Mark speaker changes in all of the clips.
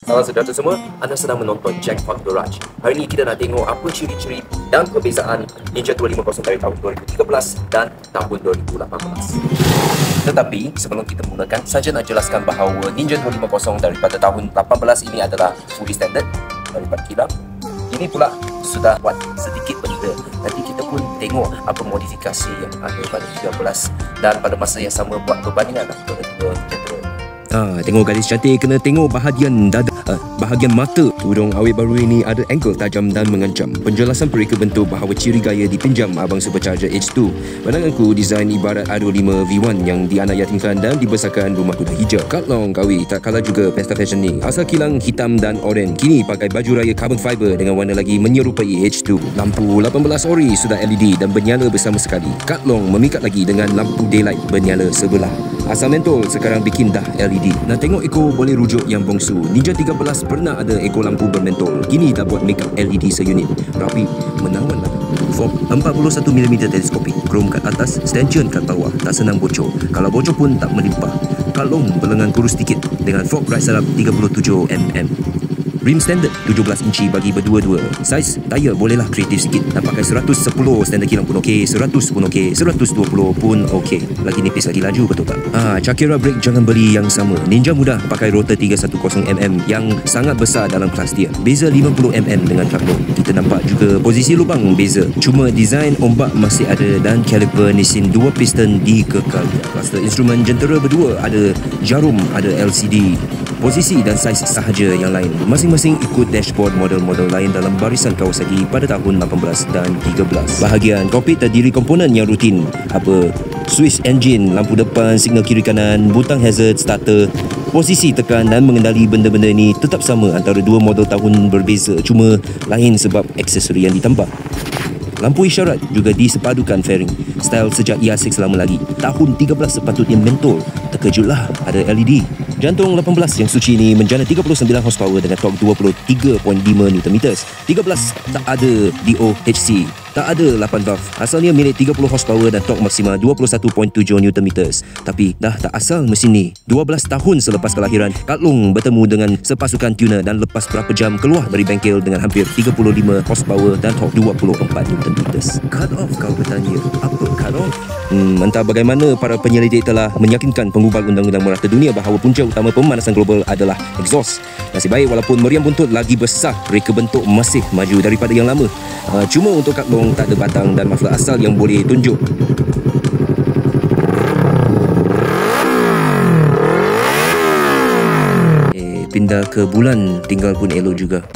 Speaker 1: Salam sejahtera semua, anda sedang menonton Jackpot Garage. Hari ini kita nak tengok apa ciri-ciri dan perbezaan Ninja 250 dari tahun 2013 dan tahun 2018. Tetapi sebelum kita mulakan, saja nak jelaskan bahawa Ninja 250 daripada tahun 18 ini adalah fully standard daripada kilang. Ini pula sudah buat sedikit benda. Nanti kita pun tengok apa modifikasi yang ada pada 13 dan pada masa yang sama buat perbandingan antara dua genre.
Speaker 2: Tengok gadis cantik, kena tengok bahagian dada, bahagian mata. Tudung awet baru ini ada angle tajam dan mengancam. Penjelasan pereka bentuk bahawa ciri gaya dipinjam Abang Supercharger H2. Pandanganku, desain ibarat A25 V1 yang dianayatimkan dan dibesarkan rumah kuda hijau. Kat long kawi tak kalah juga pesta fashion ni. Asal kilang hitam dan oranye, kini pakai baju raya carbon fiber dengan warna lagi menyerupai H2. Lampu 18 ori sudah LED dan bernyala bersama sekali. Kat long memikat lagi dengan lampu daylight bernyala sebelah. Asal mentol sekarang bikin dah LED. Nak tengok ekor boleh rujuk yang bongsu. Ninja 13 pernah ada ekor lampu bermentol. Kini dah buat make up LED seunit. Rapi, menawan lah. Fog 41mm teleskopik. Krom kat atas, stanchion kat bawah. Tak senang bocor. Kalau bocor pun tak melimpah. Kalong berlengan kurus sedikit dengan fog right setup 37mm. Rim standard 17 inci bagi berdua-dua. Saiz tayar bolehlah kreatif sikit. Nak pakai 110 standard kilang pun okey, 100 pun okey, 120 pun okey. Lagi nipis lagi laju, betul tak? Chakira brake jangan beli yang sama. Ninja mudah pakai rotor 310mm yang sangat besar dalam kelas dia. Beza 50mm dengan Traplo. Kita nampak juga posisi lubang beza. Cuma desain ombak masih ada dan caliper Nissin 2 piston dikekalkan. Cluster instrumen jentera berdua ada jarum, ada LCD. Posisi dan saiz sahaja yang lain. Masing-masing ikut dashboard model-model lain dalam barisan Kawasaki pada tahun 18 dan 13. Bahagian kokpit terdiri komponen yang rutin. Switch engine, lampu depan, signal kiri kanan, butang hazard, starter. Posisi tekan dan mengendali benda-benda ini tetap sama antara dua model tahun berbeza. Cuma lain sebab aksesori yang ditambah. Lampu isyarat juga disepadukan fairing. Style sejak IASIX lama lagi. Tahun 13 sepatutnya mentol. Terkejutlah ada LED. Jantung 18 yang suci ini menjana 39 horsepower dengan torque 23.5 Nm. 13 tak ada DOHC. Tak ada 8 valve. Asalnya milik 30 horsepower dan torque maksima 21.7 Nm. Tapi dah tak asal mesin ni. 12 tahun selepas kelahiran, Kat Long bertemu dengan sepasukan tuner dan lepas berapa jam keluar dari bengkel dengan hampir 35 horsepower dan torque 24 Nm. Cut off, kau bertanya. Apa cut off? Entah bagaimana para penyelidik telah meyakinkan penggubal undang-undang merata dunia bahawa punca utama pemanasan global adalah exhaust. Nasib baik walaupun meriam buntut lagi besar, reka bentuk masih maju daripada yang lama. Cuma untuk Kat Long tak ada batang dan muffler asal yang boleh tunjuk. Pindah ke bulan tinggal pun elok juga.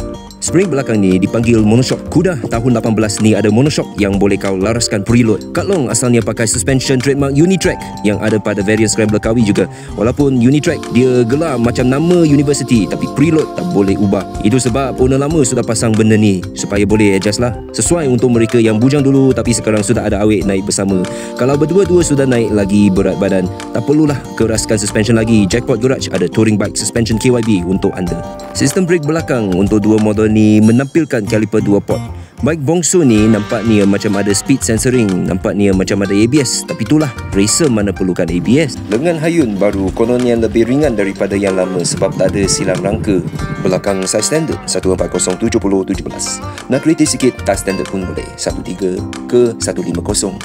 Speaker 2: Spring belakang ni dipanggil monoshock. Kuda tahun 18 ni ada monoshock yang boleh kau laraskan preload. Kat Long asalnya pakai suspension trademark Unitrack yang ada pada variant Scrambler kawi juga. Walaupun Unitrack dia gelar macam nama university, tapi preload tak boleh ubah. Itu sebab owner lama sudah pasang benda ni supaya boleh adjust lah. Sesuai untuk mereka yang bujang dulu tapi sekarang sudah ada awet naik bersama. Kalau berdua-dua sudah naik lagi berat badan, tak perlulah keraskan suspension lagi. Jackpot Garage ada touring bike suspension KYB untuk anda. Sistem brake belakang untuk dua model ni menampilkan kaliper 2 port. Bike bongsu ni nampaknya macam ada speed sensoring, nampaknya macam ada ABS, tapi itulah racer mana perlukan ABS. Lengan hayun baru kononnya lebih ringan daripada yang lama sebab tak ada silang rangka. Belakang saiz standard 140/70/17. Nak kreatif sikit tak standard pun boleh 13/150.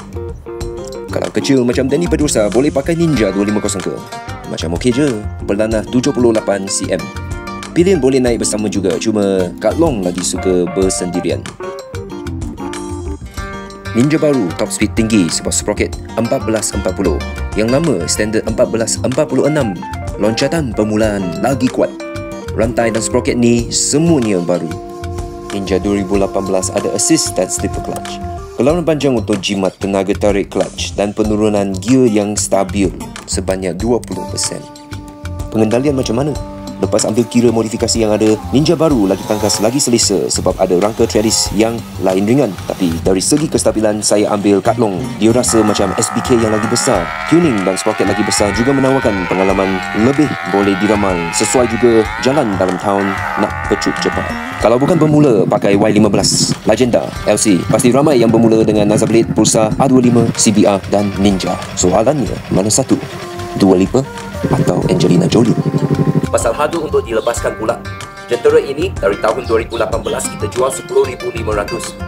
Speaker 2: Kalau kecil macam Danny Pedrosa boleh pakai Ninja 250 ke? Macam okey je. Berlanah 78 cm. Pilihan boleh naik bersama juga, cuma Kat Long lagi suka bersendirian. Ninja baru top speed tinggi sebab sprocket 1440. Yang lama standard 1446. Loncatan permulaan lagi kuat. Rantai dan sprocket ni semuanya baru. Ninja 2018 ada assist dan slipper clutch. Gelaran panjang untuk jimat tenaga tarik clutch dan penurunan gear yang stabil sebanyak 20%. Pengendalian macam mana? Lepas ambil kira modifikasi yang ada, Ninja baru lagi tangkas lagi selesa sebab ada rangka trellis yang lain ringan. Tapi dari segi kestabilan, saya ambil Kat Long. Dia rasa macam SBK yang lagi besar. Tuning dan sprocket lagi besar juga menawarkan pengalaman lebih boleh diramal. Sesuai juga jalan dalam town nak pecut cepat. Kalau bukan pemula pakai Y15, Legenda, LC, pasti ramai yang bermula dengan Nazar Blade, Pulsar, A25, CBR dan Ninja. Soalannya, mana satu? Dua Lipa atau Angelina Jolie?
Speaker 1: Pasal hadu untuk dilepaskan pula. Jentera ini dari tahun 2018 kita jual 10,500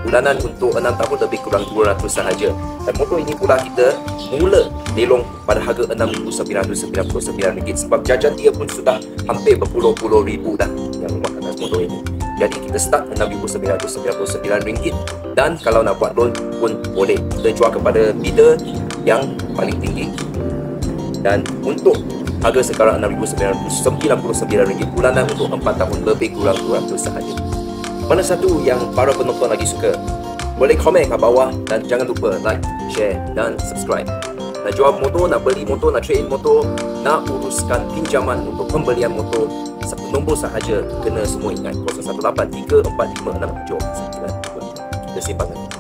Speaker 1: bulanan untuk 6 tahun lebih kurang 200 sahaja. Dan motor ini pula kita mula lelong pada harga RM6,999 sebab jajan dia pun sudah hampir berpuluh-puluh ribu dah yang memakan motor ini. Jadi kita start RM6,999 dan kalau nak buat loan pun boleh. Kita jual kepada bidder yang paling tinggi. Dan untuk harga sekarang RM6,999 bulanan untuk 4 tahun lebih kurang 200 sahaja. Mana satu yang para penonton lagi suka? Boleh komen kat bawah dan jangan lupa like, share dan subscribe. Nak jual motor, nak beli motor, nak trade in motor, nak uruskan pinjaman untuk pembelian motor, satu nombor sahaja kena semua ingat 018 345 67 9. Kita simpan.